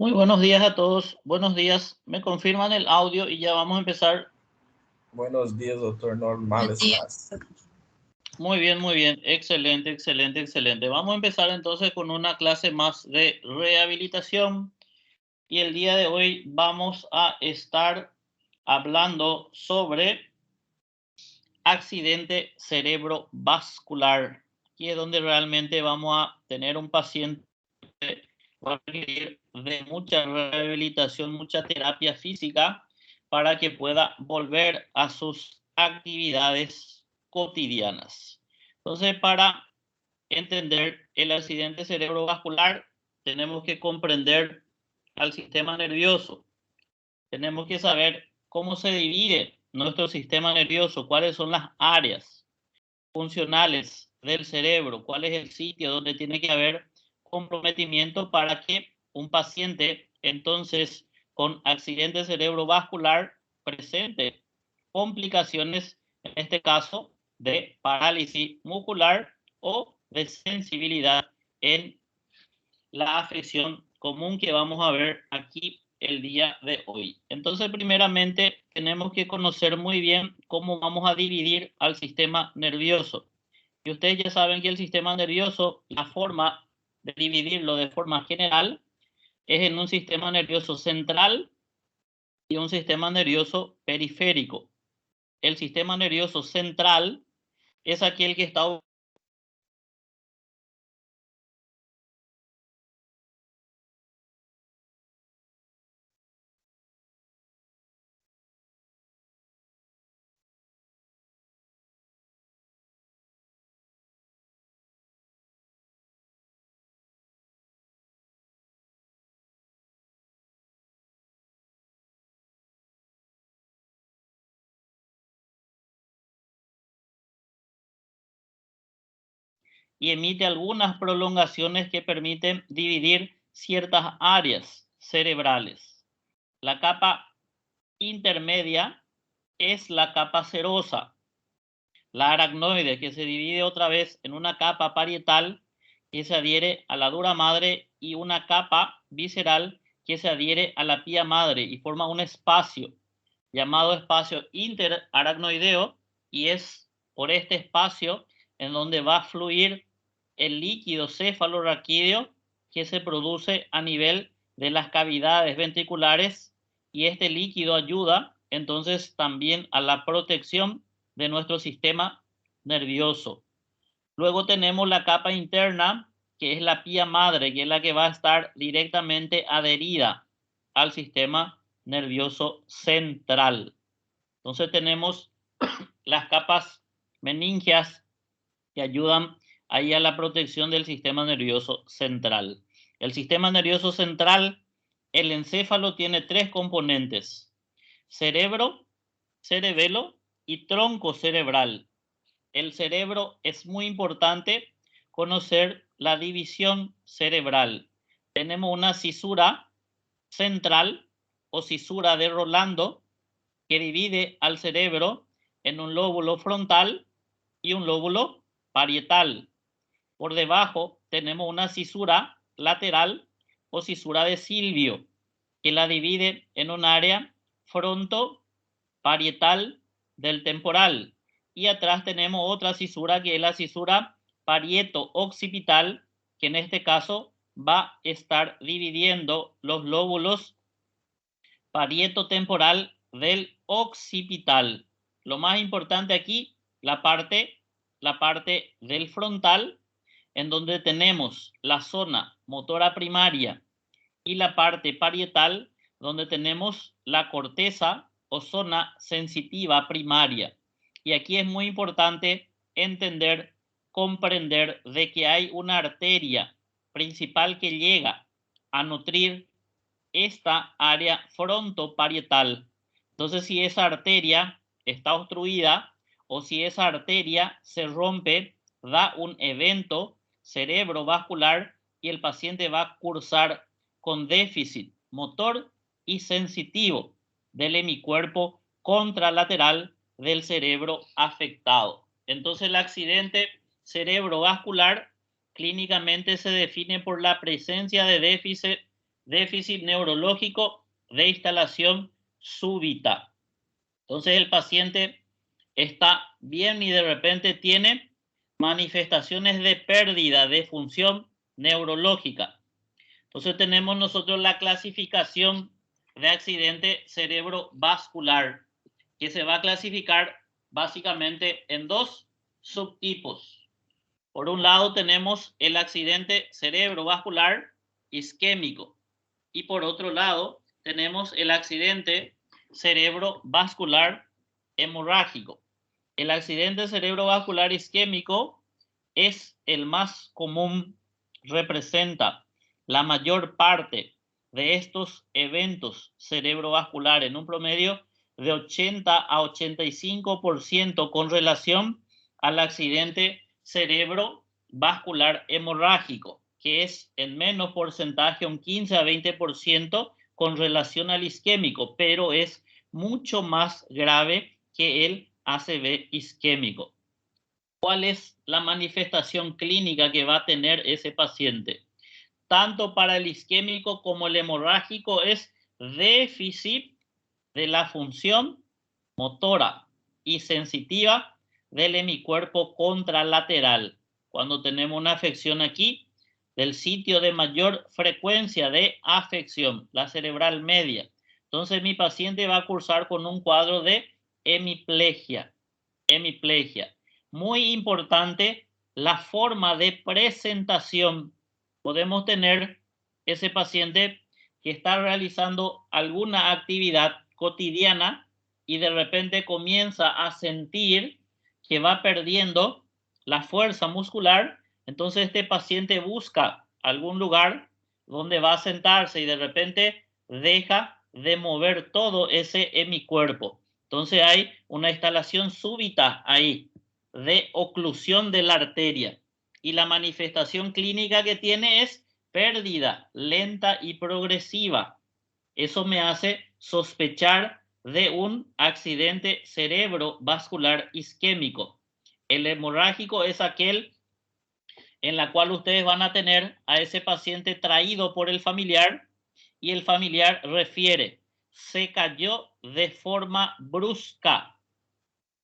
Muy buenos días a todos. Buenos días. Me confirman el audio y ya vamos a empezar. Buenos días, doctor. Normal estás. Muy bien, muy bien. Excelente, excelente, excelente. Vamos a empezar entonces con una clase más de rehabilitación. Y el día de hoy vamos a estar hablando sobre accidente cerebrovascular. Aquí es donde realmente vamos a tener un paciente va a requerir de mucha rehabilitación, mucha terapia física para que pueda volver a sus actividades cotidianas. Entonces, para entender el accidente cerebrovascular, tenemos que comprender al sistema nervioso. Tenemos que saber cómo se divide nuestro sistema nervioso, cuáles son las áreas funcionales del cerebro, cuál es el sitio donde tiene que haber comprometimiento para que un paciente entonces con accidente cerebrovascular presente complicaciones, en este caso de parálisis muscular o de sensibilidad en la afección común que vamos a ver aquí el día de hoy. Entonces, primeramente, tenemos que conocer muy bien cómo vamos a dividir al sistema nervioso. Y ustedes ya saben que el sistema nervioso, la forma de dividirlo de forma general es en un sistema nervioso central y un sistema nervioso periférico. El sistema nervioso central es aquel que está y emite algunas prolongaciones que permiten dividir ciertas áreas cerebrales. La capa intermedia es la capa serosa, la aracnoide, que se divide otra vez en una capa parietal que se adhiere a la dura madre y una capa visceral que se adhiere a la pía madre y forma un espacio llamado espacio interaracnoideo, y es por este espacio en donde va a fluir el líquido cefalorraquídeo que se produce a nivel de las cavidades ventriculares, y este líquido ayuda entonces también a la protección de nuestro sistema nervioso. Luego tenemos la capa interna, que es la pía madre, que es la que va a estar directamente adherida al sistema nervioso central. Entonces tenemos las capas meningias que ayudan ahí a la protección del sistema nervioso central. El sistema nervioso central, el encéfalo tiene tres componentes: cerebro, cerebelo y tronco cerebral. El cerebro es muy importante conocer la división cerebral. Tenemos una cisura central o cisura de Rolando que divide al cerebro en un lóbulo frontal y un lóbulo parietal. Por debajo tenemos una cisura lateral o cisura de Silvio que la divide en un área fronto-parietal del temporal. Y atrás tenemos otra cisura que es la cisura parieto-occipital, que en este caso va a estar dividiendo los lóbulos parieto-temporal del occipital. Lo más importante aquí, la parte del frontal, en donde tenemos la zona motora primaria, y la parte parietal, donde tenemos la corteza o zona sensitiva primaria. Y aquí es muy importante entender, comprender de que hay una arteria principal que llega a nutrir esta área frontoparietal. Entonces, si esa arteria está obstruida o si esa arteria se rompe, da un evento cerebrovascular y el paciente va a cursar con déficit motor y sensitivo del hemicuerpo contralateral del cerebro afectado. Entonces, el accidente cerebrovascular clínicamente se define por la presencia de déficit déficit neurológico de instalación súbita. Entonces el paciente está bien y de repente tiene manifestaciones de pérdida de función neurológica. Entonces tenemos nosotros la clasificación de accidente cerebrovascular, que se va a clasificar básicamente en dos subtipos. Por un lado tenemos el accidente cerebrovascular isquémico y por otro lado tenemos el accidente cerebrovascular hemorrágico. El accidente cerebrovascular isquémico es el más común, representa la mayor parte de estos eventos cerebrovasculares, en un promedio de 80 a 85% con relación al accidente cerebrovascular hemorrágico, que es en menos porcentaje, un 15 a 20% con relación al isquémico, pero es mucho más grave que el ACV isquémico. ¿Cuál es la manifestación clínica que va a tener ese paciente? Tanto para el isquémico como el hemorrágico es déficit de la función motora y sensitiva del hemicuerpo contralateral. Cuando tenemos una afección aquí, del sitio de mayor frecuencia de afección, la cerebral media. Entonces mi paciente va a cursar con un cuadro de hemiplegia. Hemiplegia. Muy importante la forma de presentación. Podemos tener ese paciente que está realizando alguna actividad cotidiana y de repente comienza a sentir que va perdiendo la fuerza muscular. Entonces este paciente busca algún lugar donde va a sentarse y de repente deja de mover todo ese hemicuerpo. Entonces hay una instalación súbita ahí de oclusión de la arteria y la manifestación clínica que tiene es pérdida lenta y progresiva. Eso me hace sospechar de un accidente cerebrovascular isquémico. El hemorrágico es aquel en la cual ustedes van a tener a ese paciente traído por el familiar y el familiar refiere: se cayó de forma brusca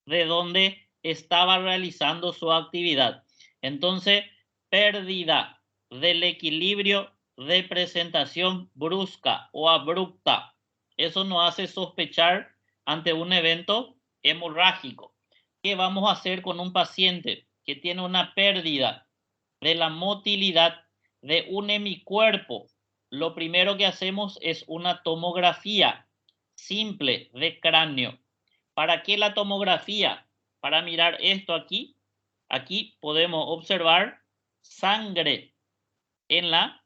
de donde estaba realizando su actividad. Entonces, pérdida del equilibrio de presentación brusca o abrupta. Eso nos hace sospechar ante un evento hemorrágico. ¿Qué vamos a hacer con un paciente que tiene una pérdida de la motilidad de un hemicuerpo? Lo primero que hacemos es una tomografía simple de cráneo. ¿Para qué la tomografía? Para mirar esto aquí. Aquí podemos observar sangre en la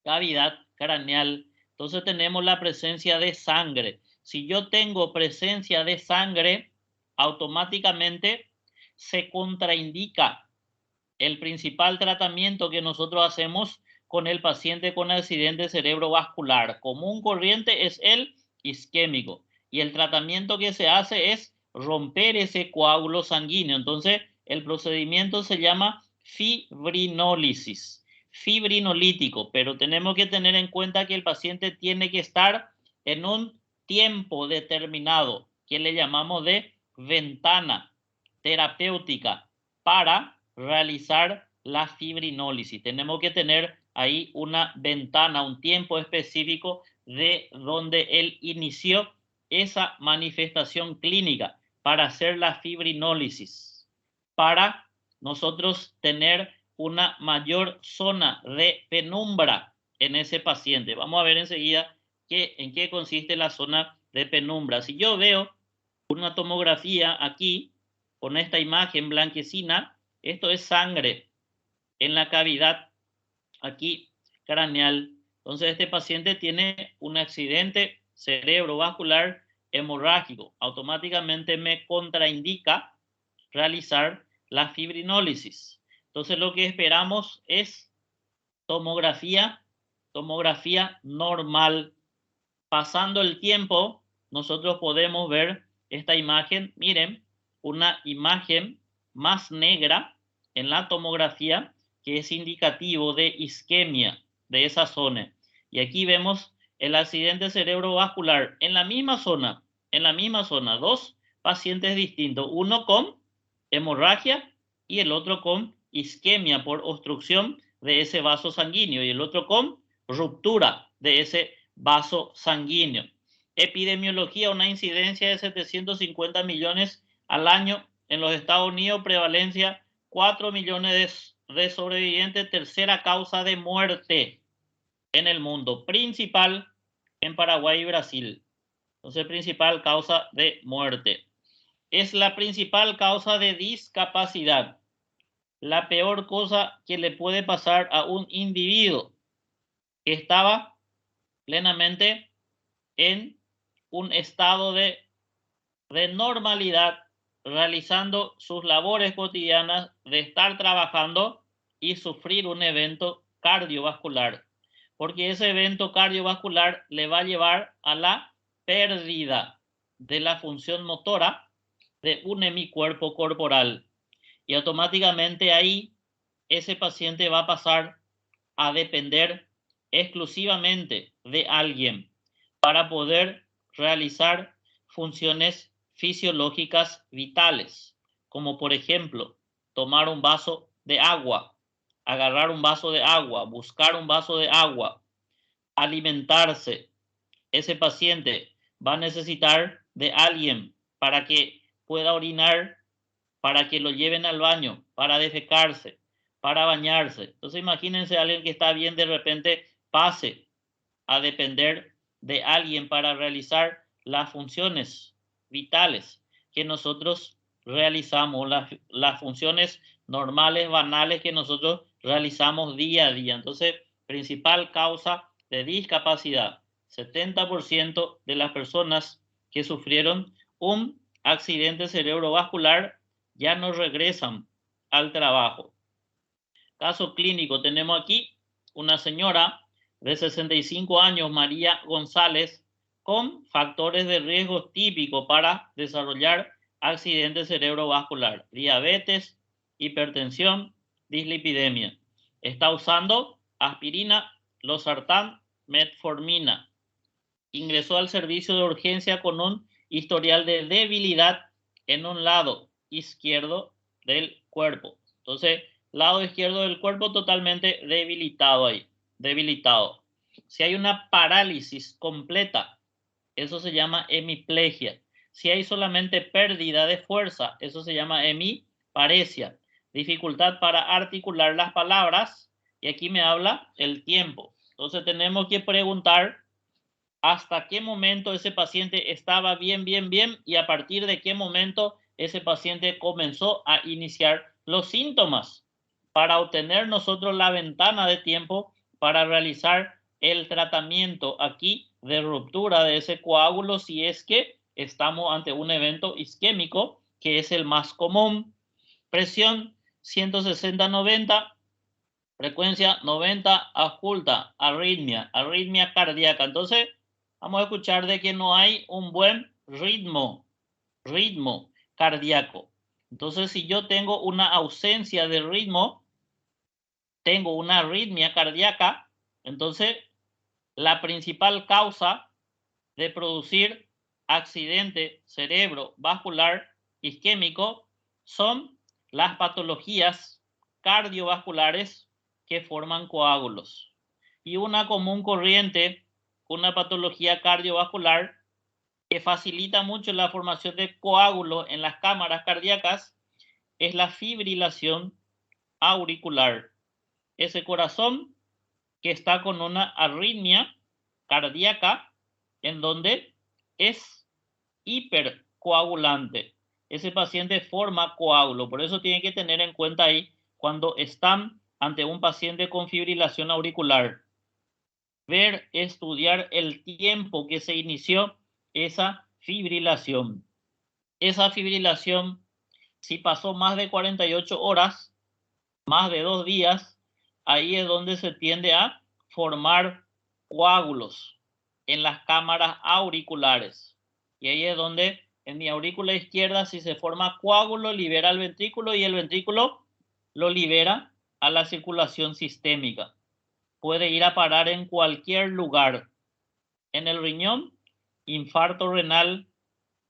cavidad craneal. Entonces tenemos la presencia de sangre. Si yo tengo presencia de sangre, automáticamente se contraindica el principal tratamiento que nosotros hacemos con el paciente con accidente cerebrovascular común corriente es el isquémico. Y el tratamiento que se hace es romper ese coágulo sanguíneo. Entonces, el procedimiento se llama fibrinólisis, fibrinolítico, pero tenemos que tener en cuenta que el paciente tiene que estar en un tiempo determinado, que le llamamos de ventana terapéutica, para realizar la fibrinólisis. Tenemos que tener ahí una ventana, un tiempo específico de donde él inició esa manifestación clínica para hacer la fibrinólisis, para nosotros tener una mayor zona de penumbra en ese paciente. Vamos a ver enseguida en qué consiste la zona de penumbra. Si yo veo una tomografía aquí con esta imagen blanquecina, esto es sangre en la cavidad aquí craneal. Entonces este paciente tiene un accidente cerebrovascular hemorrágico. Automáticamente me contraindica realizar la fibrinólisis. Entonces lo que esperamos es tomografía normal. Pasando el tiempo, nosotros podemos ver esta imagen. Miren, una imagen más negra en la tomografía que es indicativo de isquemia de esa zona. Y aquí vemos el accidente cerebrovascular en la misma zona, dos pacientes distintos, uno con hemorragia y el otro con isquemia por obstrucción de ese vaso sanguíneo y el otro con ruptura de ese vaso sanguíneo. Epidemiología, una incidencia de 750 millones al año en los Estados Unidos, prevalencia 4 millones de sobrevivientes, tercera causa de muerte en el mundo, principal en Paraguay y Brasil. Entonces, principal causa de muerte. Es la principal causa de discapacidad. La peor cosa que le puede pasar a un individuo que estaba plenamente en un estado de normalidad, realizando sus labores cotidianas, de estar trabajando y sufrir un evento cardiovascular, porque ese evento cardiovascular le va a llevar a la pérdida de la función motora de un hemicuerpo corporal y automáticamente ahí ese paciente va a pasar a depender exclusivamente de alguien para poder realizar funciones fisiológicas vitales, como por ejemplo tomar un vaso de agua, agarrar un vaso de agua, buscar un vaso de agua, alimentarse. Ese paciente va a necesitar de alguien para que pueda orinar, para que lo lleven al baño, para defecarse, para bañarse. Entonces imagínense a alguien que está bien, de repente pase a depender de alguien para realizar las funciones vitales que nosotros realizamos, las funciones normales, banales que nosotros realizamos día a día. Entonces, principal causa de discapacidad, 70% de las personas que sufrieron un accidente cerebrovascular ya no regresan al trabajo. Caso clínico, tenemos aquí una señora de 65 años, María González, con factores de riesgo típicos para desarrollar accidente cerebrovascular, diabetes, hipertensión, dislipidemia. Está usando aspirina, losartán, metformina. Ingresó al servicio de urgencia con un historial de debilidad en un lado izquierdo del cuerpo. Entonces, lado izquierdo del cuerpo totalmente debilitado ahí, debilitado. Si hay una parálisis completa, eso se llama hemiplegia. Si hay solamente pérdida de fuerza, eso se llama hemiparesia. Dificultad para articular las palabras, y aquí me habla el tiempo. Entonces tenemos que preguntar hasta qué momento ese paciente estaba bien, y a partir de qué momento ese paciente comenzó a iniciar los síntomas para obtener nosotros la ventana de tiempo para realizar el tratamiento aquí de ruptura de ese coágulo si es que estamos ante un evento isquémico, que es el más común. Presión 160-90, frecuencia 90, ausculta, arritmia cardíaca. Entonces, vamos a escuchar de que no hay un buen ritmo cardíaco. Entonces, si yo tengo una ausencia de ritmo, tengo una arritmia cardíaca, entonces la principal causa de producir accidente cerebrovascular isquémico son las patologías cardiovasculares que forman coágulos. Y una común corriente, una patología cardiovascular que facilita mucho la formación de coágulos en las cámaras cardíacas, es la fibrilación auricular. Ese corazón que está con una arritmia cardíaca en donde es hipercoagulante. Ese paciente forma coágulo. Por eso tienen que tener en cuenta ahí cuando están ante un paciente con fibrilación auricular. Ver, estudiar el tiempo que se inició esa fibrilación. Esa fibrilación, si pasó más de 48 horas, más de 2 días, ahí es donde se tiende a formar coágulos en las cámaras auriculares. Y ahí es donde en mi aurícula izquierda, si se forma coágulo, libera el ventrículo y el ventrículo lo libera a la circulación sistémica. puede ir a parar en cualquier lugar. En el riñón, infarto renal.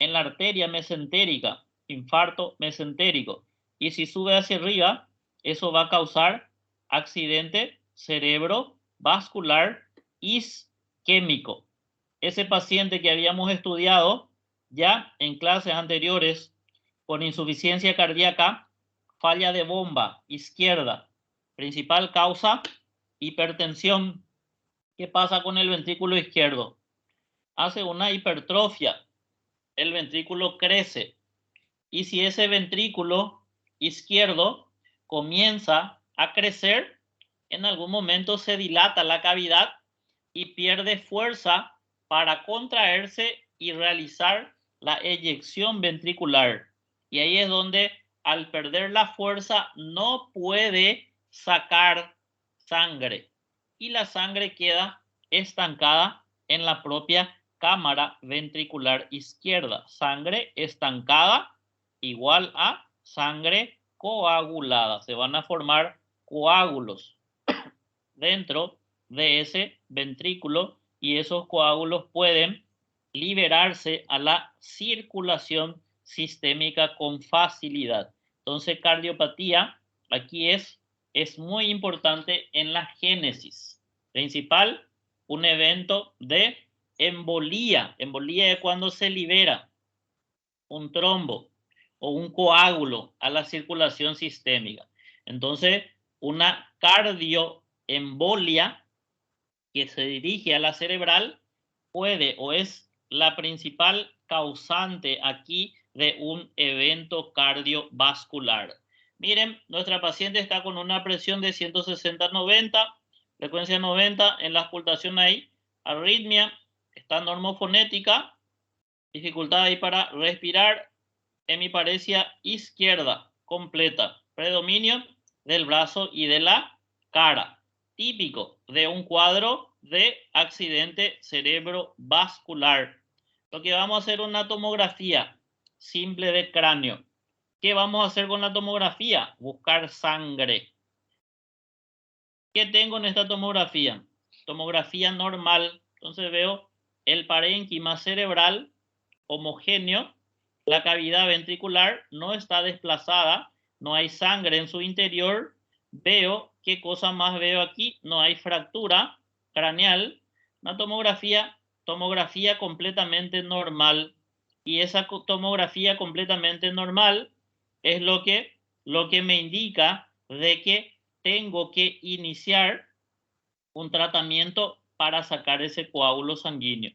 En la arteria mesentérica, infarto mesentérico. Y si sube hacia arriba, eso va a causar accidente cerebrovascular isquémico. Ese paciente que habíamos estudiado ya en clases anteriores con insuficiencia cardíaca, falla de bomba izquierda, principal causa, hipertensión. ¿Qué pasa con el ventrículo izquierdo? Hace una hipertrofia. El ventrículo crece. Y si ese ventrículo izquierdo comienza a crecer, en algún momento se dilata la cavidad y pierde fuerza para contraerse y realizar la eyección ventricular. Y ahí es donde, al perder la fuerza, no puede sacar sangre. Y la sangre queda estancada en la propia cámara ventricular izquierda. Sangre estancada igual a sangre coagulada. Se van a formar coágulos dentro de ese ventrículo y esos coágulos pueden liberarse a la circulación sistémica con facilidad. Entonces, cardiopatía aquí es muy importante en la génesis. Principal, un evento de embolía. Embolía es cuando se libera un trombo o un coágulo a la circulación sistémica. Entonces, una cardioembolia que se dirige a la cerebral puede o es la principal causante aquí de un evento cardiovascular. Miren, nuestra paciente está con una presión de 160/90, frecuencia 90, en la auscultación hay arritmia, está normofonética, dificultad ahí para respirar, hemiparesia izquierda completa, predominio del brazo y de la cara, típico de un cuadro de accidente cerebrovascular. Lo que vamos a hacer una tomografía simple de cráneo. ¿Qué vamos a hacer con la tomografía? Buscar sangre. ¿Qué tengo en esta tomografía? Tomografía normal. Entonces veo el parénquima cerebral homogéneo, la cavidad ventricular no está desplazada, no hay sangre en su interior. Veo, ¿qué cosa más veo aquí? No hay fractura craneal. Una tomografía completamente normal. Y esa tomografía completamente normal es lo que me indica de que tengo que iniciar un tratamiento para sacar ese coágulo sanguíneo.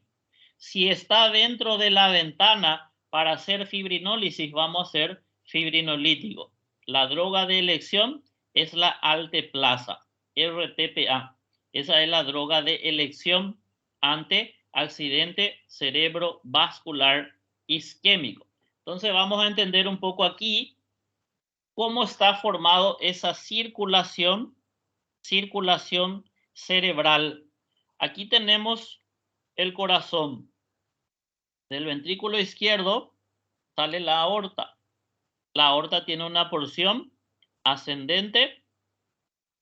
Si está dentro de la ventana para hacer fibrinólisis, vamos a hacer fibrinolítico. La droga de elección es la alteplasa, RTPA. Esa es la droga de elección ante accidente cerebrovascular isquémico. Entonces vamos a entender un poco aquí cómo está formado esa circulación cerebral. Aquí tenemos el corazón. Del ventrículo izquierdo sale la aorta. La aorta tiene una porción ascendente,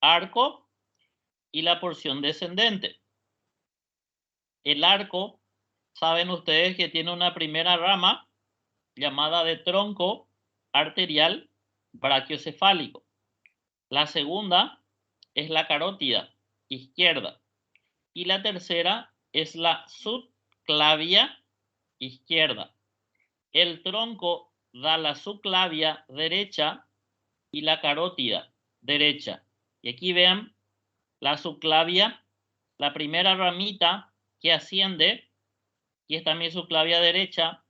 arco, y la porción descendente. El arco, saben ustedes que tiene una primera rama llamada de tronco arterial brachiocefálico. La segunda es la carótida izquierda y la tercera es la subclavia izquierda. El tronco da la subclavia derecha y la carótida derecha. Y aquí vean la subclavia, la primera ramita que asciende, y es también subclavia derecha.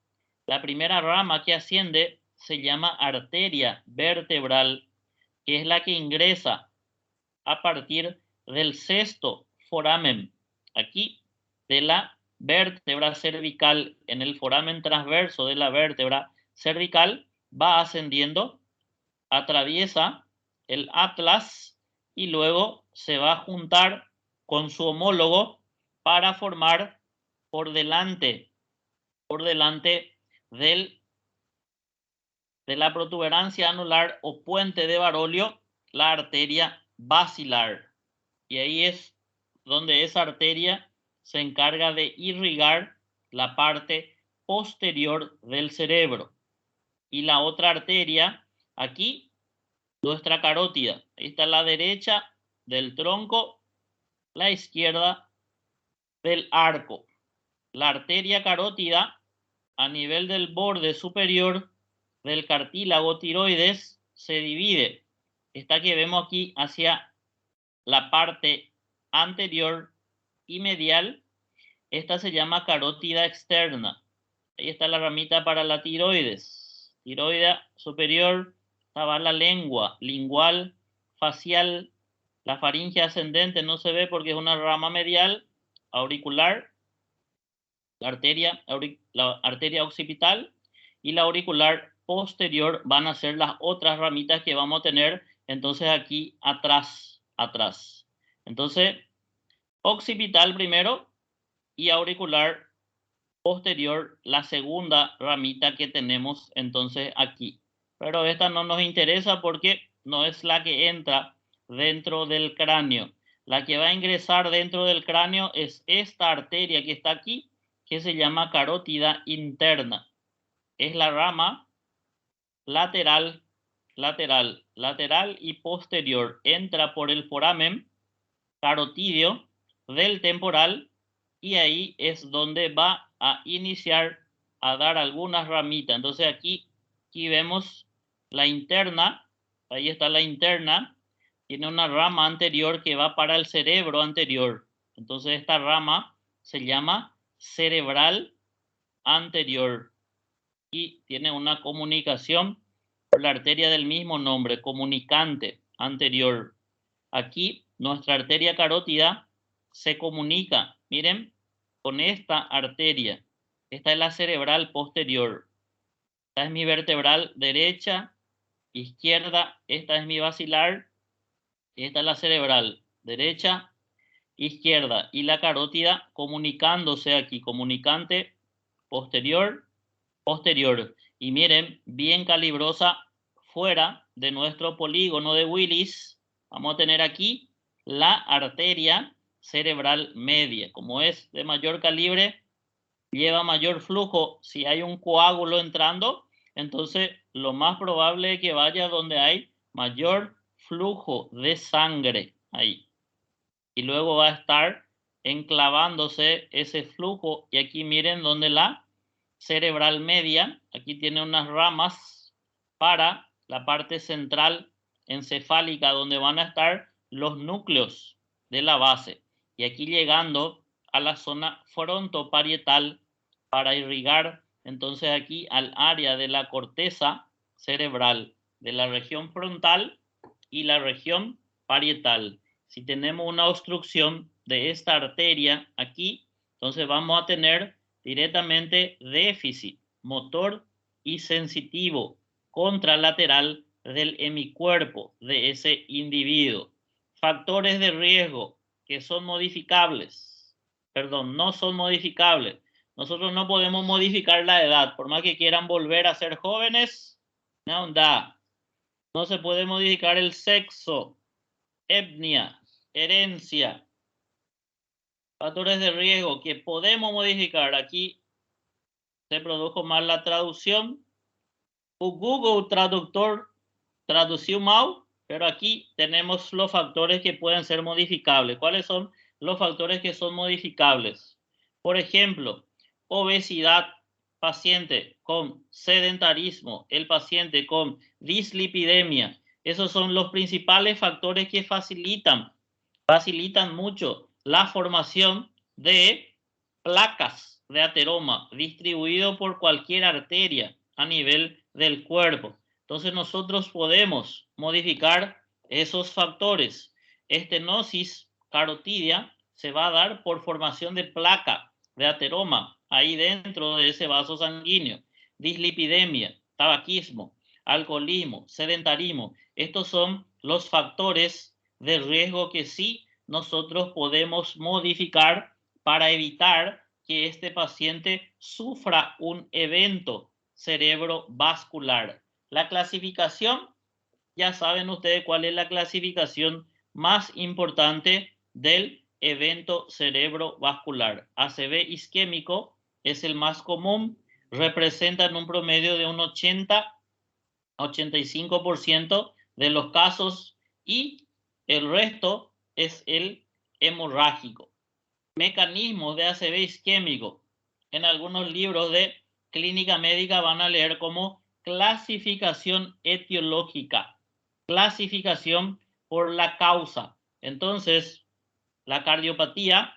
La primera rama que asciende se llama arteria vertebral, que es la que ingresa a partir del sexto foramen, aquí de la vértebra cervical, en el foramen transverso de la vértebra cervical, va ascendiendo, atraviesa el atlas y luego se va a juntar con su homólogo para formar por delante de la protuberancia anular o puente de Barolio, la arteria basilar. Y ahí es donde esa arteria se encarga de irrigar la parte posterior del cerebro. Y la otra arteria, aquí, nuestra carótida. Esta es la derecha del tronco, la izquierda del arco. La arteria carótida, a nivel del borde superior del cartílago tiroides, se divide. Esta que vemos aquí hacia la parte anterior y medial, esta se llama carótida externa. Ahí está la ramita para la tiroides. Tiroide superior, estaba la lengua, lingual, facial, la faringe ascendente no se ve porque es una rama medial, auricular, la arteria occipital y la auricular posterior van a ser las otras ramitas que vamos a tener entonces aquí atrás. Entonces, occipital primero y auricular posterior, la segunda ramita que tenemos entonces aquí. Pero esta no nos interesa porque no es la que entra dentro del cráneo. La que va a ingresar dentro del cráneo es esta arteria que está aquí, que se llama carótida interna. Es la rama lateral y posterior. Entra por el foramen carotídeo del temporal y ahí es donde va a iniciar a dar algunas ramitas. Entonces aquí vemos la interna, ahí está la interna, tiene una rama anterior que va para el cerebro anterior. Entonces esta rama se llama cerebral anterior y tiene una comunicación por la arteria del mismo nombre, comunicante anterior. Aquí nuestra arteria carótida se comunica, miren, con esta arteria. Esta es la cerebral posterior. Esta es mi vertebral derecha, izquierda, esta es mi basilar, esta es la cerebral derecha, izquierda y la carótida comunicándose aquí, comunicante posterior, posterior. Y miren, bien calibrosa fuera de nuestro polígono de Willis, vamos a tener aquí la arteria cerebral media. Como es de mayor calibre, lleva mayor flujo. Si hay un coágulo entrando, entonces lo más probable es que vaya donde hay mayor flujo de sangre ahí. Y luego va a estar enclavándose ese flujo. Y aquí miren donde la cerebral media, aquí tiene unas ramas para la parte central encefálica donde van a estar los núcleos de la base. Y aquí llegando a la zona frontoparietal para irrigar entonces aquí al área de la corteza cerebral, de la región frontal y la región parietal. Si tenemos una obstrucción de esta arteria aquí, entonces vamos a tener directamente déficit motor y sensitivo contralateral del hemicuerpo de ese individuo. Factores de riesgo que son modificables, perdón, no son modificables. Nosotros no podemos modificar la edad, por más que quieran volver a ser jóvenes, no da. No se puede modificar el sexo, etnia, herencia. Factores de riesgo que podemos modificar. Aquí se produjo mal la traducción. O Google Traductor tradució mal, pero aquí tenemos los factores que pueden ser modificables. ¿Cuáles son los factores que son modificables? Por ejemplo, obesidad, paciente con sedentarismo, el paciente con dislipidemia. Esos son los principales factores que facilitan mucho la formación de placas de ateroma distribuido por cualquier arteria a nivel del cuerpo. Entonces nosotros podemos modificar esos factores. Estenosis carotidia se va a dar por formación de placa de ateroma ahí dentro de ese vaso sanguíneo. Dislipidemia, tabaquismo, alcoholismo, sedentarismo. Estos son los factores de riesgo que sí nosotros podemos modificar para evitar que este paciente sufra un evento cerebrovascular. La clasificación, ya saben ustedes cuál es la clasificación más importante del evento cerebrovascular. ACV isquémico es el más común, representa en un promedio de un 80-85% de los casos y el resto es el hemorrágico. Mecanismos de ACV isquémico. En algunos libros de clínica médica van a leer como clasificación etiológica, clasificación por la causa. Entonces, la cardiopatía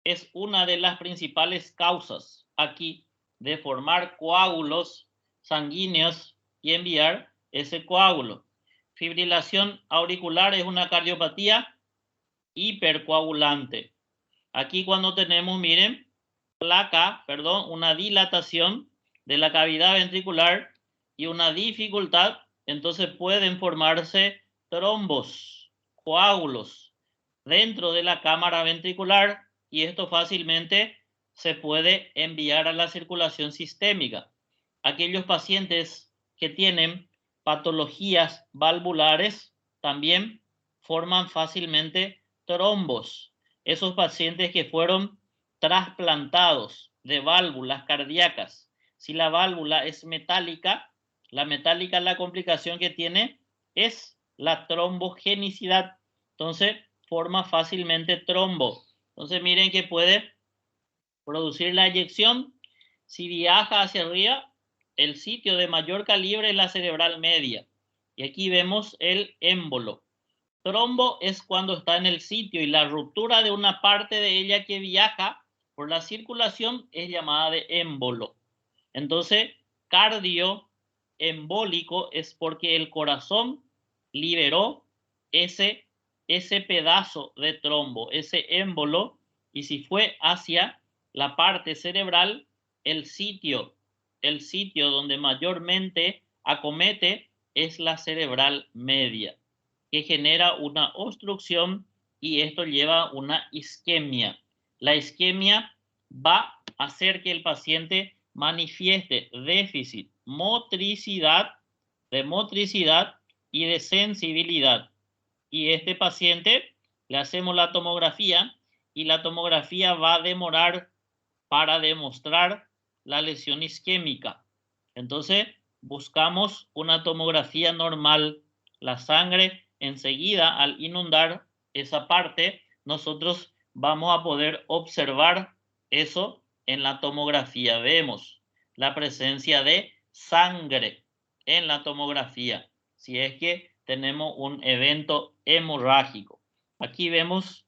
es una de las principales causas aquí de formar coágulos sanguíneos y enviar ese coágulo. Fibrilación auricular es una cardiopatía hipercoagulante. Aquí cuando tenemos, miren, una dilatación de la cavidad ventricular y una dificultad, entonces pueden formarse trombos, coágulos dentro de la cámara ventricular y esto fácilmente se puede enviar a la circulación sistémica. Aquellos pacientes que tienen patologías valvulares también forman fácilmente trombos. Esos pacientes que fueron trasplantados de válvulas cardíacas, si la válvula es metálica, la complicación que tiene es la trombogenicidad. Entonces, forma fácilmente trombo. Entonces, miren que puede producir la eyección. Si viaja hacia arriba, el sitio de mayor calibre es la cerebral media. Y aquí vemos el émbolo. Trombo es cuando está en el sitio y la ruptura de una parte de ella que viaja por la circulación es llamada de émbolo. Entonces, cardioembólico es porque el corazón liberó ese pedazo de trombo, ese émbolo, y si fue hacia la parte cerebral, el sitio donde mayormente acomete es la cerebral media, que genera una obstrucción y esto lleva una isquemia. La isquemia va a hacer que el paciente manifieste déficit de motricidad y de sensibilidad. Y este paciente le hacemos la tomografía y la tomografía va a demorar para demostrar la lesión isquémica. Entonces, buscamos una tomografía normal. La sangre enseguida, al inundar esa parte, nosotros vamos a poder observar eso en la tomografía. Vemos la presencia de sangre en la tomografía, si es que tenemos un evento hemorrágico. Aquí vemos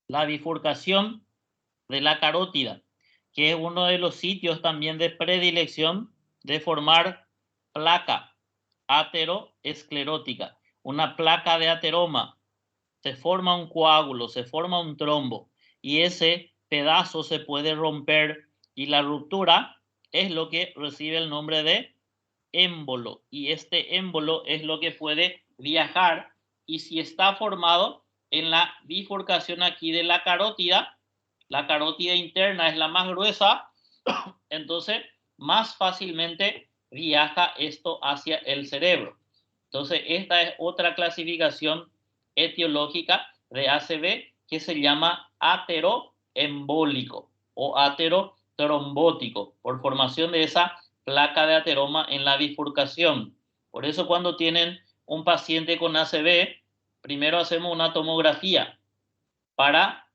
la bifurcación de la carótida, que es uno de los sitios también de predilección de formar placa ateroesclerótica, una placa de ateroma. Se forma un coágulo, se forma un trombo y ese pedazo se puede romper y la ruptura es lo que recibe el nombre de émbolo y este émbolo es lo que puede viajar y si está formado en la bifurcación aquí de la carótida interna es la más gruesa, entonces más fácilmente viaja esto hacia el cerebro. Entonces esta es otra clasificación etiológica de ACV que se llama ateroembólico o aterotrombótico por formación de esa placa de ateroma en la bifurcación. Por eso cuando tienen un paciente con ACV, primero hacemos una tomografía para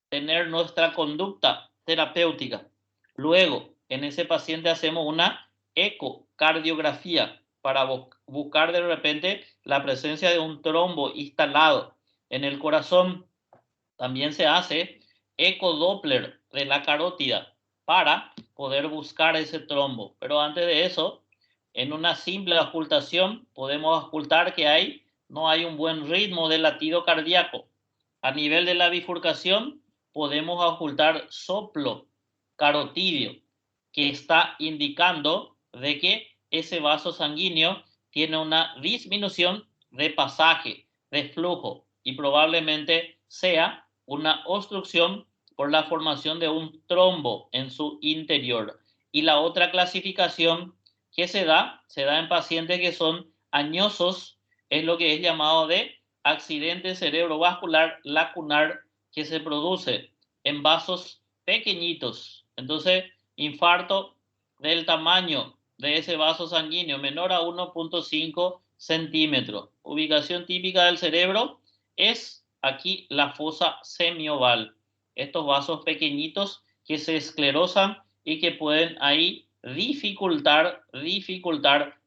tener nuestra conducta terapéutica. Luego, en ese paciente hacemos una ecocardiografía para buscar de repente la presencia de un trombo instalado en el corazón. También se hace ecodoppler de la carótida para poder buscar ese trombo. Pero antes de eso, en una simple auscultación podemos auscultar que no hay un buen ritmo de latido cardíaco. A nivel de la bifurcación podemos auscultar soplo carotidio, que está indicando de que ese vaso sanguíneo tiene una disminución de pasaje, de flujo, y probablemente sea una obstrucción por la formación de un trombo en su interior. Y la otra clasificación que se da en pacientes que son añosos, es lo que es llamado de accidente cerebrovascular lacunar, que se produce en vasos pequeñitos. Entonces, infarto del tamaño de ese vaso sanguíneo menor a 1.5 centímetros. Ubicación típica del cerebro es aquí la fosa semioval. Estos vasos pequeñitos que se esclerosan y que pueden ahí dificultar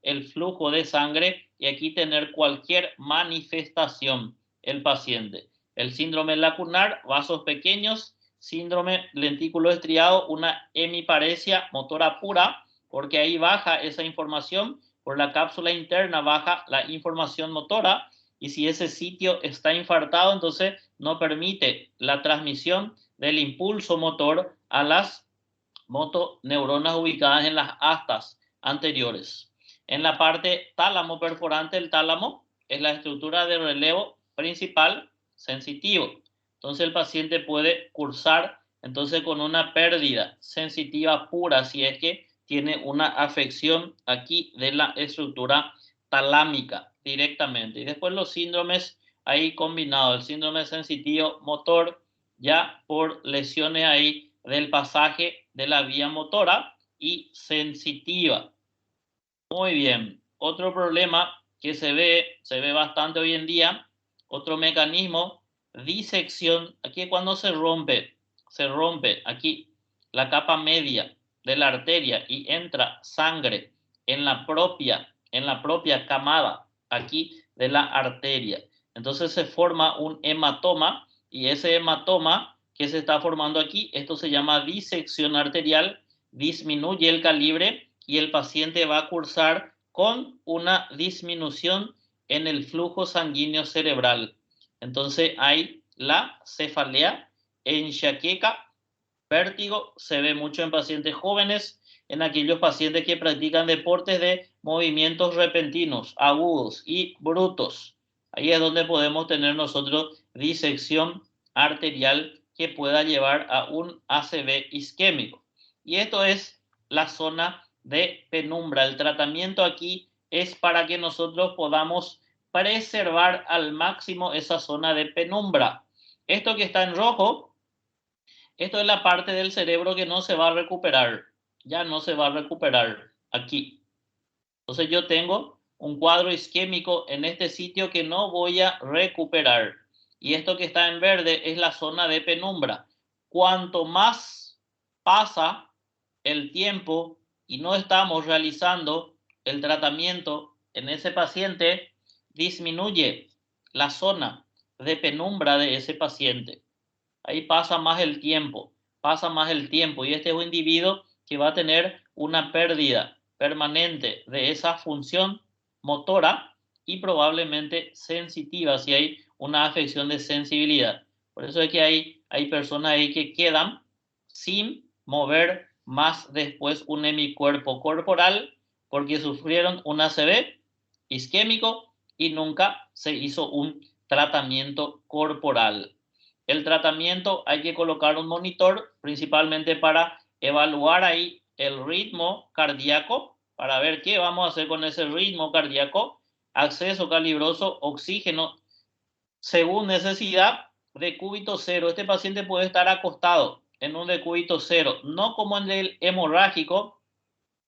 el flujo de sangre y aquí tener cualquier manifestación el paciente. El síndrome lacunar, vasos pequeños, síndrome lentículo estriado, una hemiparesia motora pura, porque ahí baja esa información, por la cápsula interna baja la información motora, y si ese sitio está infartado, entonces no permite la transmisión del impulso motor a las motoneuronas ubicadas en las astas anteriores. En la parte tálamo perforante, el tálamo es la estructura de relevo principal sensitivo. Entonces el paciente puede cursar entonces con una pérdida sensitiva pura si es que tiene una afección aquí de la estructura talámica directamente. Y después los síndromes ahí combinados, el síndrome sensitivo motor ya por lesiones ahí del pasaje de la vía motora y sensitiva. Muy bien. Otro problema que se ve bastante hoy en día, otro mecanismo, disección. Aquí cuando se rompe aquí la capa media de la arteria y entra sangre en la propia camada aquí de la arteria. Entonces se forma un hematoma y ese hematoma que se está formando aquí, esto se llama disección arterial, disminuye el calibre y el paciente va a cursar con una disminución en el flujo sanguíneo cerebral. Entonces hay la cefalea, enxaqueca, vértigo, se ve mucho en pacientes jóvenes, en aquellos pacientes que practican deportes de movimientos repentinos, agudos y brutos. Ahí es donde podemos tener nosotros disección arterial que pueda llevar a un ACV isquémico. Y esto es la zona de penumbra. El tratamiento aquí es para que nosotros podamos preservar al máximo esa zona de penumbra. Esto que está en rojo, esto es la parte del cerebro que no se va a recuperar. Ya no se va a recuperar aquí. Entonces yo tengo un cuadro isquémico en este sitio que no voy a recuperar. Y esto que está en verde es la zona de penumbra. Cuanto más pasa el tiempo y no estamos realizando el tratamiento en ese paciente, disminuye la zona de penumbra de ese paciente. Ahí pasa más el tiempo y este es un individuo que va a tener una pérdida permanente de esa función motora y probablemente sensitiva si hay una afección de sensibilidad. Por eso es que hay personas ahí que quedan sin mover más después un hemicuerpo corporal porque sufrieron un ACV isquémico y nunca se hizo un tratamiento corporal. El tratamiento hay que colocar un monitor principalmente para evaluar ahí el ritmo cardíaco, para ver qué vamos a hacer con ese ritmo cardíaco, acceso calibroso, oxígeno, según necesidad, decúbito cero. Este paciente puede estar acostado en un decúbito cero, no como en el hemorrágico,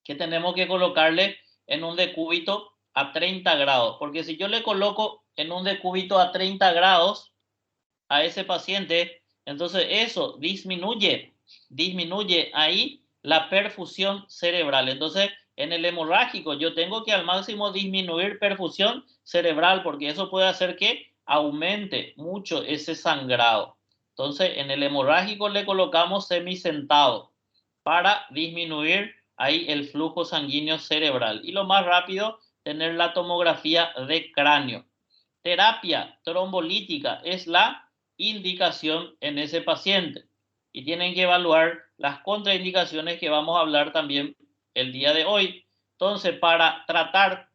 que tenemos que colocarle en un decúbito a 30 grados, porque si yo le coloco en un decúbito a 30 grados, a ese paciente, entonces eso disminuye ahí la perfusión cerebral. Entonces, en el hemorrágico yo tengo que al máximo disminuir perfusión cerebral porque eso puede hacer que aumente mucho ese sangrado. Entonces, en el hemorrágico le colocamos semisentado para disminuir ahí el flujo sanguíneo cerebral. Y lo más rápido, tener la tomografía de cráneo. Terapia trombolítica es la indicación en ese paciente y tienen que evaluar las contraindicaciones que vamos a hablar también el día de hoy. Entonces, para tratar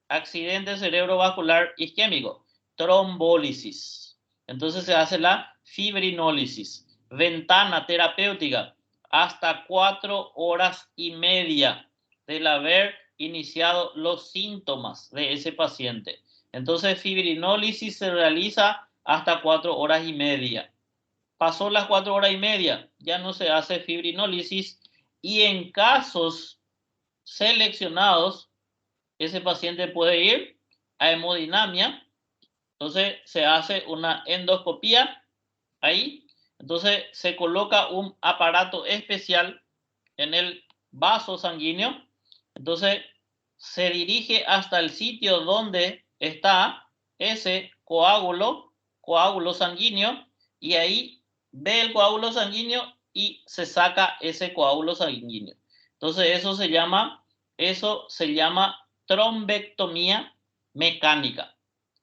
accidente cerebrovascular isquémico, trombólisis. Entonces se hace la fibrinólisis. Ventana terapéutica hasta 4 horas y media del haber iniciado los síntomas de ese paciente. Entonces, fibrinólisis se realiza hasta 4 horas y media. pasó las 4 horas y media, ya no se hace fibrinólisis, y en casos seleccionados, ese paciente puede ir a hemodinamia. Entonces se hace una endoscopía ahí. Entonces se coloca un aparato especial en el vaso sanguíneo. Entonces se dirige hasta el sitio donde está ese coágulo sanguíneo, y ahí ve el coágulo sanguíneo y se saca ese coágulo sanguíneo. Entonces eso se llama trombectomía mecánica.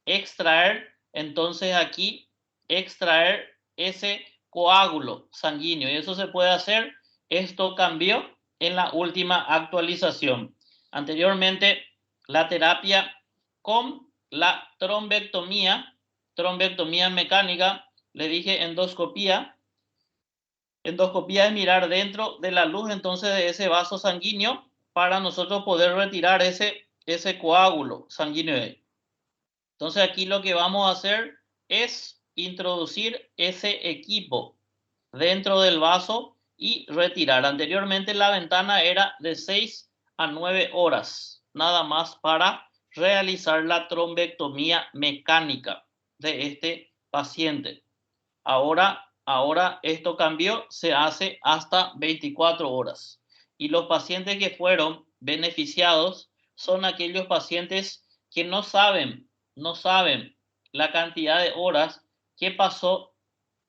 Extraer, entonces aquí, extraer ese coágulo sanguíneo, y eso se puede hacer. Esto cambió en la última actualización. Anteriormente, la terapia con la trombectomía mecánica, le dije endoscopía. Endoscopía es mirar dentro de la luz, entonces, de ese vaso sanguíneo para nosotros poder retirar ese coágulo sanguíneo. Entonces aquí lo que vamos a hacer es introducir ese equipo dentro del vaso y retirar. Anteriormente la ventana era de 6 a 9 horas, nada más para realizar la trombectomía mecánica de este paciente. Ahora esto cambió, se hace hasta 24 horas. Y los pacientes que fueron beneficiados son aquellos pacientes que no saben la cantidad de horas que pasó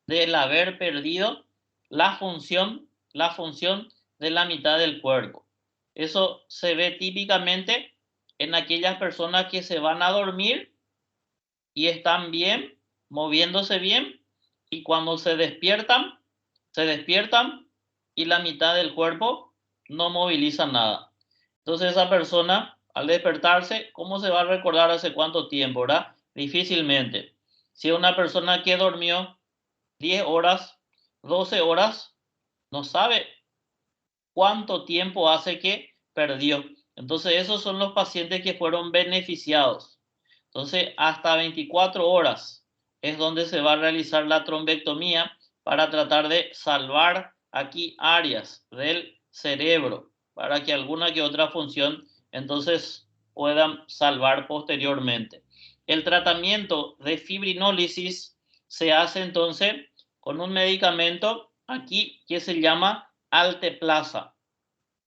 del haber perdido la función de la mitad del cuerpo. Eso se ve típicamente en aquellas personas que se van a dormir y están bien, moviéndose bien, y cuando se despiertan y la mitad del cuerpo no moviliza nada. Entonces esa persona, al despertarse, ¿cómo se va a recordar hace cuánto tiempo, verdad? Difícilmente. Si una persona que durmió 10 horas, 12 horas, no sabe cuánto tiempo hace que perdió. Entonces esos son los pacientes que fueron beneficiados. Entonces hasta 24 horas es donde se va a realizar la trombectomía para tratar de salvar aquí áreas del cerebro, para que alguna que otra función entonces puedan salvar posteriormente. El tratamiento de fibrinólisis se hace entonces con un medicamento aquí que se llama Alteplasa,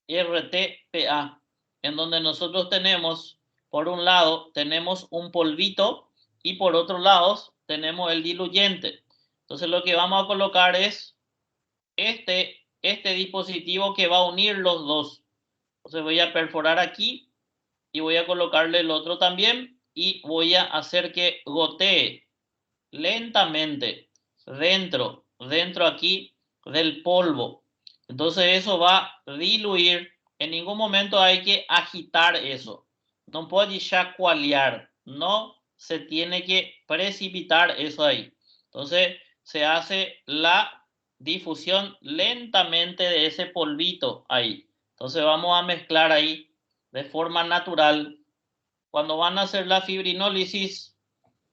RTPA, en donde nosotros tenemos, por un lado, tenemos un polvito y por otro lado tenemos el diluyente. Entonces lo que vamos a colocar es este dispositivo que va a unir los dos. Entonces voy a perforar aquí y voy a colocarle el otro también, y voy a hacer que gotee lentamente dentro aquí del polvo. Entonces eso va a diluir. En ningún momento hay que agitar eso. No puede chacoalear. No se tiene que precipitar eso ahí. Entonces se hace la difusión lentamente de ese polvito ahí. Entonces vamos a mezclar ahí de forma natural. Cuando van a hacer la fibrinólisis,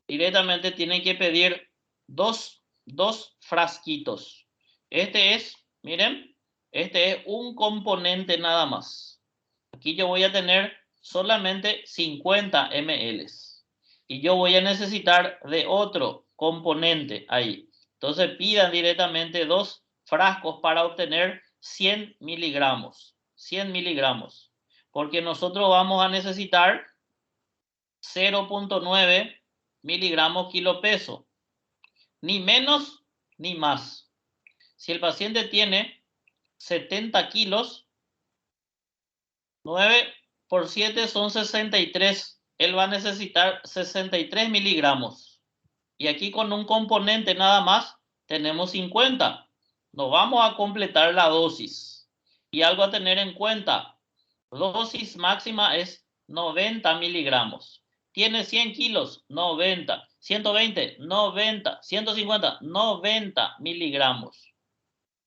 directamente tienen que pedir dos frasquitos. Miren, este es un componente nada más. Aquí yo voy a tener solamente 50 ml. Y yo voy a necesitar de otro componente ahí. Entonces pidan directamente 2 frascos para obtener 100 miligramos. 100 miligramos. Porque nosotros vamos a necesitar 0.9 miligramos kilo peso, ni menos ni más. Si el paciente tiene 70 kilos, 9 por 7 son 63. Él va a necesitar 63 miligramos. Y aquí con un componente nada más tenemos 50. Nos vamos a completar la dosis. Y algo a tener en cuenta, dosis máxima es 90 miligramos. Tiene 100 kilos, 90. 120, 90. 150, 90 miligramos.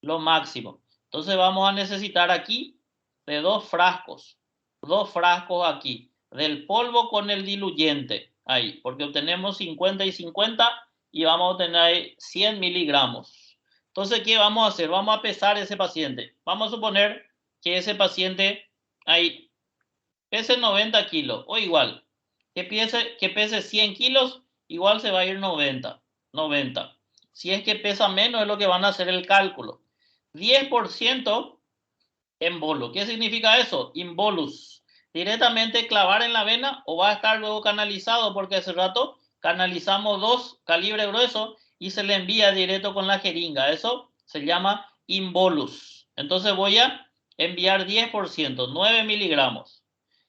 Lo máximo. Entonces vamos a necesitar aquí de 2 frascos. 2 frascos aquí. Del polvo con el diluyente. Ahí. Porque obtenemos 50 y 50 y vamos a obtener ahí 100 miligramos. Entonces, ¿qué vamos a hacer? Vamos a pesar ese paciente. Vamos a suponer que ese paciente ahí pese 90 kilos o igual. Que pese 100 kilos, igual se va a ir 90. Si es que pesa menos, es lo que van a hacer el cálculo. 10% embolo. ¿Qué significa eso? Inbolus. Directamente clavar en la vena o va a estar luego canalizado, porque hace rato canalizamos 2 calibre grueso y se le envía directo con la jeringa. Eso se llama inbolus. Entonces voy a enviar 10%, 9 miligramos.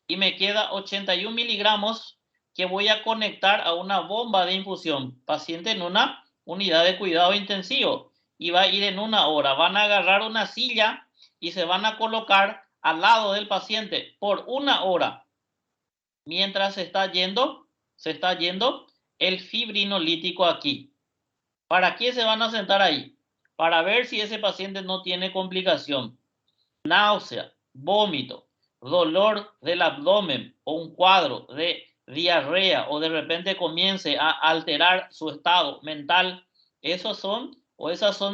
Y me queda 81 miligramos que voy a conectar a una bomba de infusión. Paciente en una unidad de cuidado intensivo. Y va a ir en 1 hora. Van a agarrar una silla y se van a colocar al lado del paciente por 1 hora. Mientras se está yendo el fibrinolítico aquí. ¿Para qué se van a sentar ahí? Para ver si ese paciente no tiene complicación. Náusea, vómito, dolor del abdomen o un cuadro de diarrea o de repente comience a alterar su estado mental. Esas son,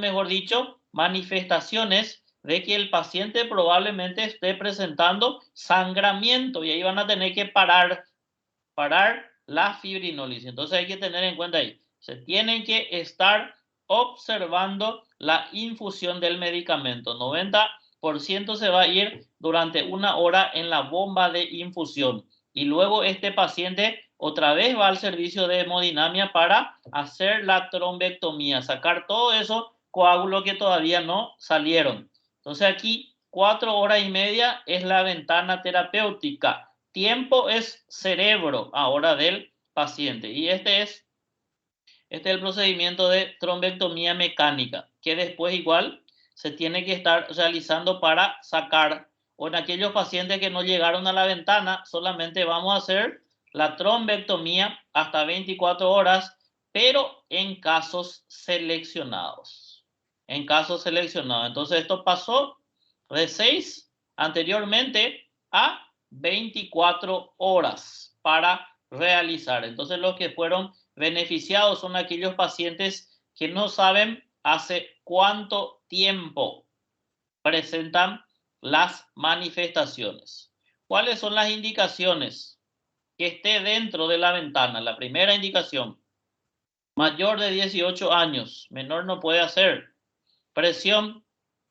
mejor dicho, manifestaciones de que el paciente probablemente esté presentando sangramiento y ahí van a tener que parar la fibrinólisis. Entonces hay que tener en cuenta ahí, se tienen que estar observando la infusión del medicamento. 90% se va a ir durante 1 hora en la bomba de infusión y luego este paciente otra vez va al servicio de hemodinamia para hacer la trombectomía, sacar todo eso coágulos que todavía no salieron. Entonces aquí 4 horas y media es la ventana terapéutica. Tiempo es cerebro ahora del paciente y este es el procedimiento de trombectomía mecánica que después igual se tiene que estar realizando para sacar, o en aquellos pacientes que no llegaron a la ventana solamente vamos a hacer la trombectomía hasta 24 horas, pero en casos seleccionados. Entonces esto pasó de 6 anteriormente a 24 horas para realizar. Entonces los que fueron beneficiados son aquellos pacientes que no saben hace cuánto tiempo presentan las manifestaciones. ¿Cuáles son las indicaciones? Que esté dentro de la ventana. La primera indicación, mayor de 18 años, menor no puede hacer. Presión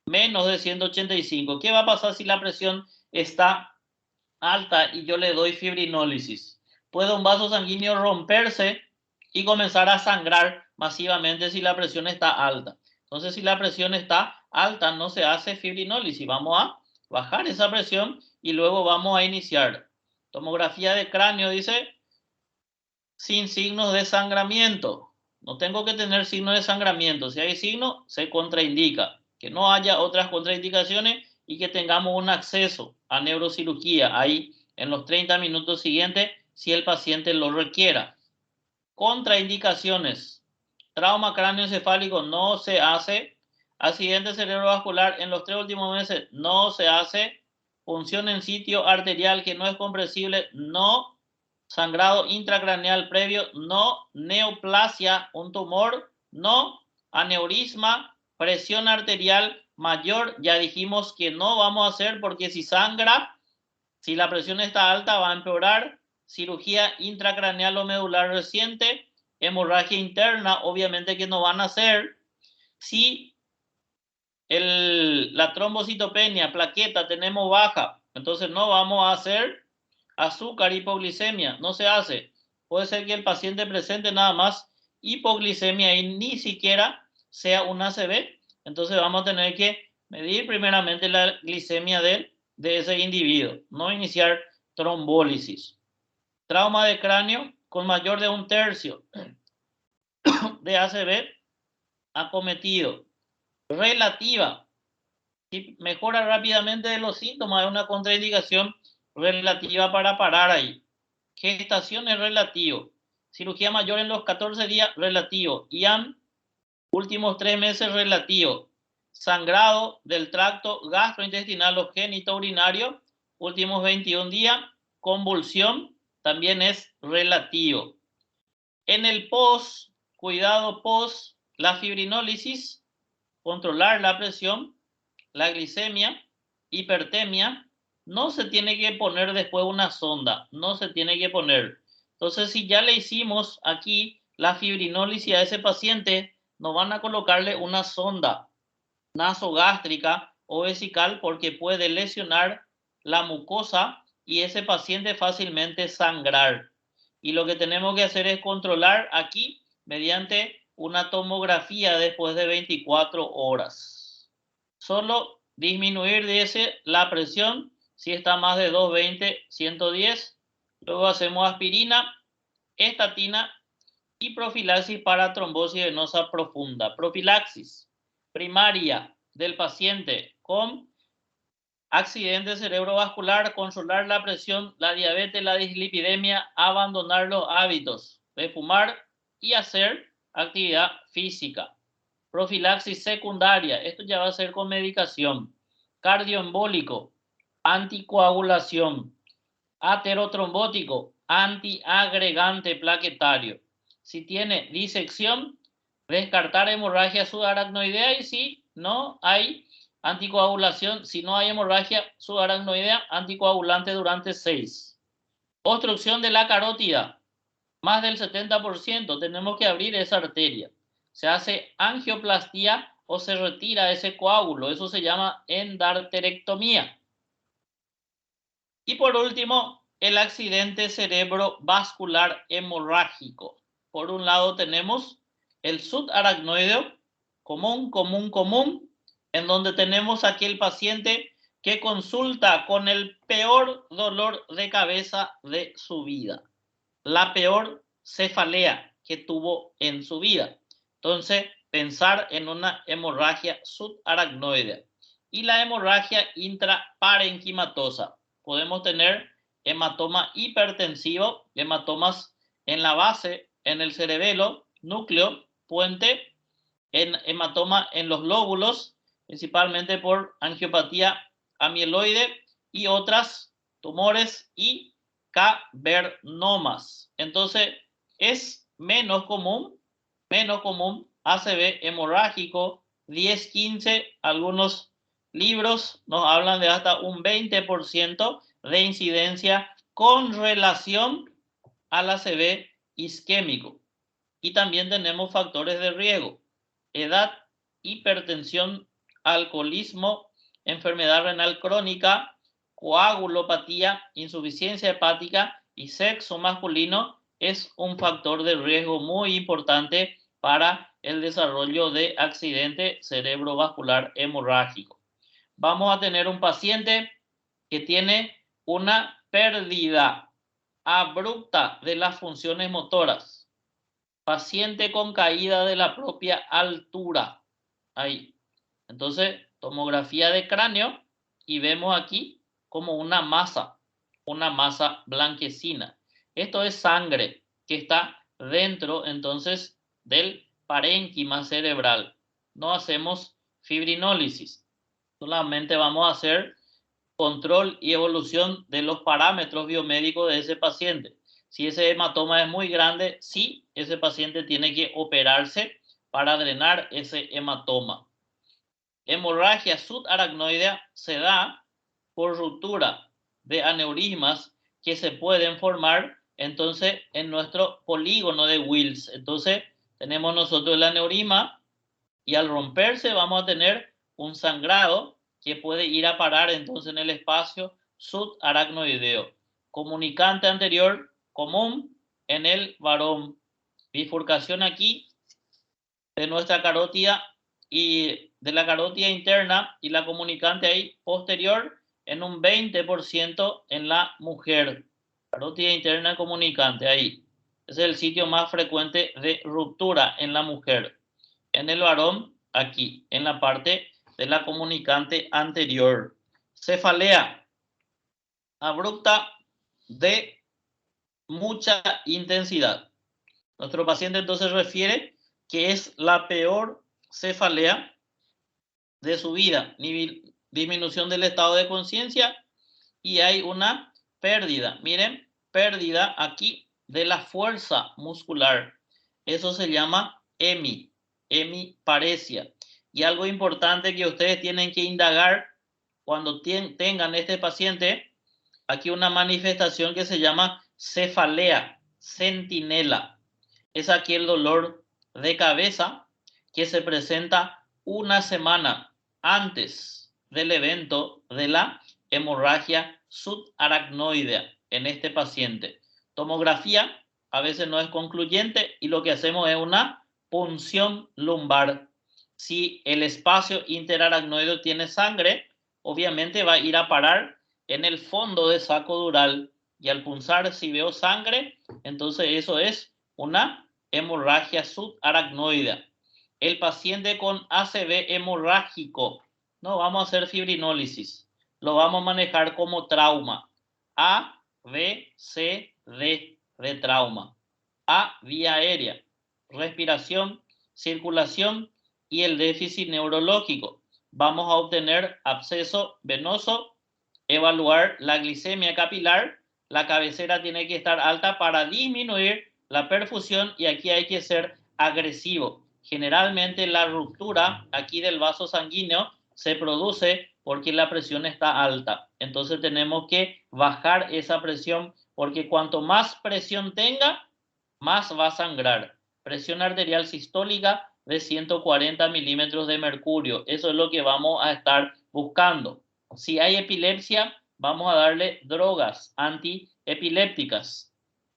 menos de 185. ¿Qué va a pasar si la presión está alta y yo le doy fibrinólisis? Puede un vaso sanguíneo romperse y comenzar a sangrar masivamente si la presión está alta. Entonces, si la presión está alta, no se hace fibrinólisis. Vamos a bajar esa presión y luego vamos a iniciar. Tomografía de cráneo, dice, sin signos de sangramiento. No tengo que tener signos de sangramiento. Si hay signo, se contraindica. Que no haya otras contraindicaciones y que tengamos un acceso a neurocirugía ahí en los 30 minutos siguientes si el paciente lo requiera. Contraindicaciones. Trauma cráneoencefálico no se hace. Accidente cerebrovascular en los 3 últimos meses no se hace. Punción en sitio arterial que no es compresible no. Sangrado intracraneal previo no. Neoplasia, un tumor no. Aneurisma, presión arterial mayor, ya dijimos que no vamos a hacer porque si sangra, si la presión está alta va a empeorar. Cirugía intracraneal o medular reciente, hemorragia interna, obviamente que no van a hacer. Si la trombocitopenia, plaqueta, tenemos baja, entonces no vamos a hacer. Azúcar, hipoglicemia, no se hace. Puede ser que el paciente presente nada más hipoglicemia y ni siquiera sea un ACV. Entonces vamos a tener que medir primeramente la glicemia de ese individuo, no iniciar trombólisis. Trauma de cráneo con mayor de 1/3 de ACV acometido. Relativa, si mejora rápidamente de los síntomas, es una contraindicación relativa para parar ahí. Gestación es relativo. Cirugía mayor en los 14 días, relativo. IAM, últimos 3 meses, relativo. Sangrado del tracto gastrointestinal o genitourinario, últimos 21 días. Convulsión, también es relativo. En el cuidado post, la fibrinólisis, controlar la presión, la glicemia, hipertemia. No se tiene que poner después una sonda, no se tiene que poner. Entonces, si ya le hicimos aquí la fibrinólisis a ese paciente, no van a colocarle una sonda nasogástrica o vesical porque puede lesionar la mucosa y ese paciente fácilmente sangrar. Y lo que tenemos que hacer es controlar aquí mediante una tomografía después de 24 horas. Solo disminuir la presión si está más de 220, 110. Luego hacemos aspirina, estatina y profilaxis para trombosis venosa profunda. Profilaxis primaria del paciente con accidente cerebrovascular, controlar la presión, la diabetes, la dislipidemia, abandonar los hábitos de fumar y hacer actividad física. Profilaxis secundaria, esto ya va a ser con medicación. Cardioembólico, anticoagulación. Aterotrombótico, antiagregante plaquetario. Si tiene disección, descartar hemorragia subaracnoidea y si no hay anticoagulación, si no hay hemorragia subaracnoidea, anticoagulante durante 6. Obstrucción de la carótida, más del 70%, tenemos que abrir esa arteria. Se hace angioplastía o se retira ese coágulo, eso se llama endarterectomía. Y por último, el accidente cerebrovascular hemorrágico. Por un lado tenemos el subaracnoideo, común, en donde tenemos aquel paciente que consulta con el peor dolor de cabeza de su vida, la peor cefalea que tuvo en su vida. Entonces, pensar en una hemorragia subaracnoidea y la hemorragia intraparenquimatosa. Podemos tener hematoma hipertensivo, hematomas en la base, en el cerebelo, núcleo, puente, en hematoma en los lóbulos, principalmente por angiopatía amiloide y otras tumores y cavernomas. Entonces, es menos común ACV hemorrágico, 10-15, algunos libros nos hablan de hasta un 20% de incidencia con relación al ACV isquémico. Y también tenemos factores de riesgo: edad, hipertensión, alcoholismo, enfermedad renal crónica, coagulopatía, insuficiencia hepática y sexo masculino es un factor de riesgo muy importante para el desarrollo de accidente cerebrovascular hemorrágico. Vamos a tener un paciente que tiene una pérdida abrupta de las funciones motoras. Paciente con caída de la propia altura. Ahí. Entonces, tomografía de cráneo y vemos aquí como una masa blanquecina. Esto es sangre que está dentro entonces del parénquima cerebral. No hacemos fibrinólisis. Solamente vamos a hacer control y evolución de los parámetros biomédicos de ese paciente. Si ese hematoma es muy grande, sí, ese paciente tiene que operarse para drenar ese hematoma. Hemorragia subaracnoidea se da por ruptura de aneurismas que se pueden formar entonces en nuestro polígono de Wills. Entonces tenemos nosotros el aneurisma y al romperse vamos a tener un sangrado que puede ir a parar entonces en el espacio subaracnoideo. Comunicante anterior común en el varón. Bifurcación aquí de nuestra carótida y de la carótida interna y la comunicante ahí posterior en un 20% en la mujer. Carótida interna comunicante ahí. Ese es el sitio más frecuente de ruptura en la mujer. En el varón, aquí, en la parte de la comunicante anterior. Cefalea abrupta de mucha intensidad. Nuestro paciente entonces refiere que es la peor cefalea de su vida, disminución del estado de conciencia y hay una pérdida. Miren, pérdida aquí de la fuerza muscular. Eso se llama hemiparesia. Y algo importante que ustedes tienen que indagar cuando tengan este paciente, aquí una manifestación que se llama cefalea, centinela. Es aquí el dolor de cabeza que se presenta una semana antes del evento de la hemorragia subaracnoidea en este paciente. Tomografía a veces no es concluyente y lo que hacemos es una punción lumbar. Si el espacio interaracnoideo tiene sangre, obviamente va a ir a parar en el fondo del saco dural y al punzar si veo sangre, entonces eso es una hemorragia subaracnoidea. El paciente con ACV hemorrágico, no vamos a hacer fibrinólisis, lo vamos a manejar como trauma. A, B, C, D de trauma. A, vía aérea, respiración, circulación y el déficit neurológico. Vamos a obtener absceso venoso, evaluar la glicemia capilar. La cabecera tiene que estar alta para disminuir la perfusión y aquí hay que ser agresivo. Generalmente la ruptura aquí del vaso sanguíneo se produce porque la presión está alta. Entonces tenemos que bajar esa presión porque cuanto más presión tenga, más va a sangrar. Presión arterial sistólica de 140 milímetros de mercurio. Eso es lo que vamos a estar buscando. Si hay epilepsia, vamos a darle drogas antiepilépticas.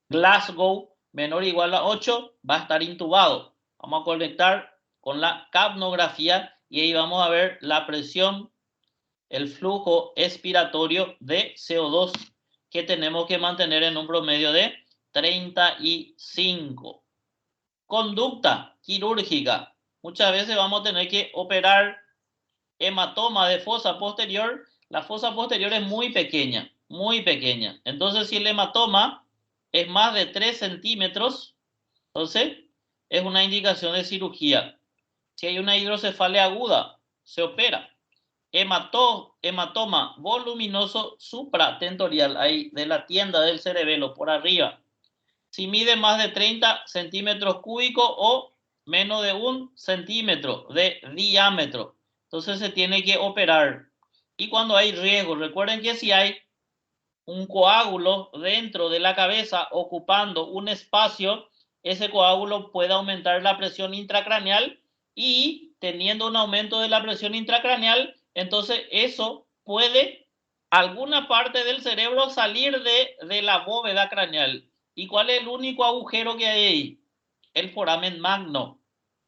Glasgow menor o igual a 8 va a estar intubado. Vamos a conectar con la capnografía y ahí vamos a ver la presión, el flujo expiratorio de CO2 que tenemos que mantener en un promedio de 35. Conducta quirúrgica. Muchas veces vamos a tener que operar hematoma de fosa posterior. La fosa posterior es muy pequeña, muy pequeña. Entonces, si el hematoma es más de 3 centímetros, entonces es una indicación de cirugía. Si hay una hidrocefalia aguda, se opera. Hematoma voluminoso supratentorial, ahí de la tienda del cerebelo, por arriba. Si mide más de 30 centímetros cúbicos o menos de 1 centímetro de diámetro, entonces se tiene que operar. Y cuando hay riesgo, recuerden que si hay un coágulo dentro de la cabeza ocupando un espacio, ese coágulo puede aumentar la presión intracraneal y teniendo un aumento de la presión intracraneal, entonces eso puede alguna parte del cerebro salir de la bóveda craneal. ¿Y cuál es el único agujero que hay ahí? El foramen magno.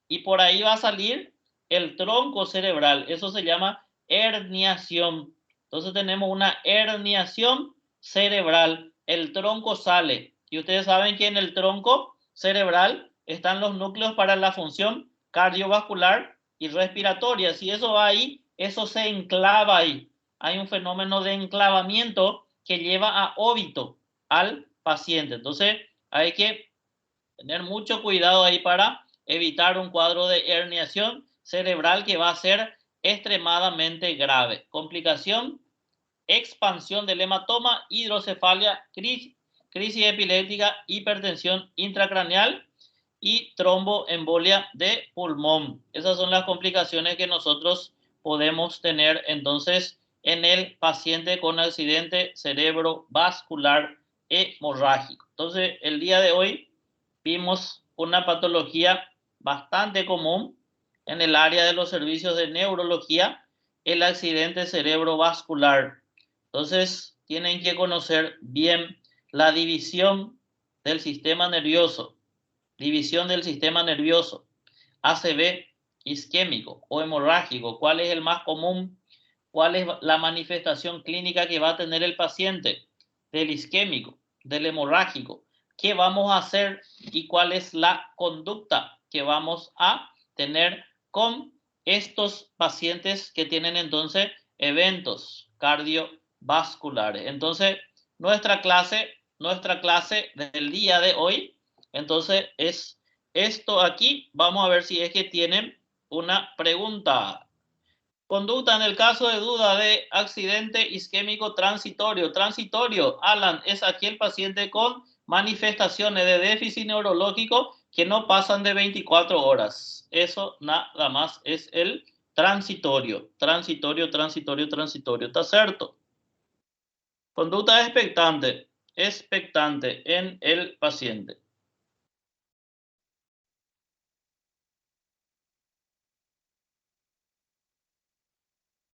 Y por ahí va a salir el tronco cerebral. Eso se llama herniación. Entonces tenemos una herniación cerebral. El tronco sale. Y ustedes saben que en el tronco cerebral están los núcleos para la función cardiovascular y respiratoria. Si eso va ahí, eso se enclava ahí. Hay un fenómeno de enclavamiento que lleva a óbito al paciente. Entonces hay que tener mucho cuidado ahí para evitar un cuadro de herniación cerebral que va a ser extremadamente grave. Complicación, expansión del hematoma, hidrocefalia, crisis epiléptica, hipertensión intracraneal y tromboembolia de pulmón. Esas son las complicaciones que nosotros podemos tener entonces en el paciente con accidente cerebrovascular hemorrágico. Entonces, el día de hoy vimos una patología bastante común en el área de los servicios de neurología, el accidente cerebrovascular. Entonces, tienen que conocer bien la división del sistema nervioso, ACV isquémico o hemorrágico, cuál es el más común, cuál es la manifestación clínica que va a tener el paciente del isquémico, del hemorrágico, qué vamos a hacer y cuál es la conducta que vamos a tener con estos pacientes que tienen entonces eventos cardiovasculares. Entonces, nuestra clase del día de hoy, entonces es esto aquí. Vamos a ver si es que tienen una pregunta. Conducta en el caso de duda de accidente isquémico transitorio. Transitorio, Alan, es aquí el paciente con manifestaciones de déficit neurológico que no pasan de 24 horas. Eso nada más es el transitorio, transitorio, transitorio, transitorio. ¿Está cierto? Conducta expectante en el paciente.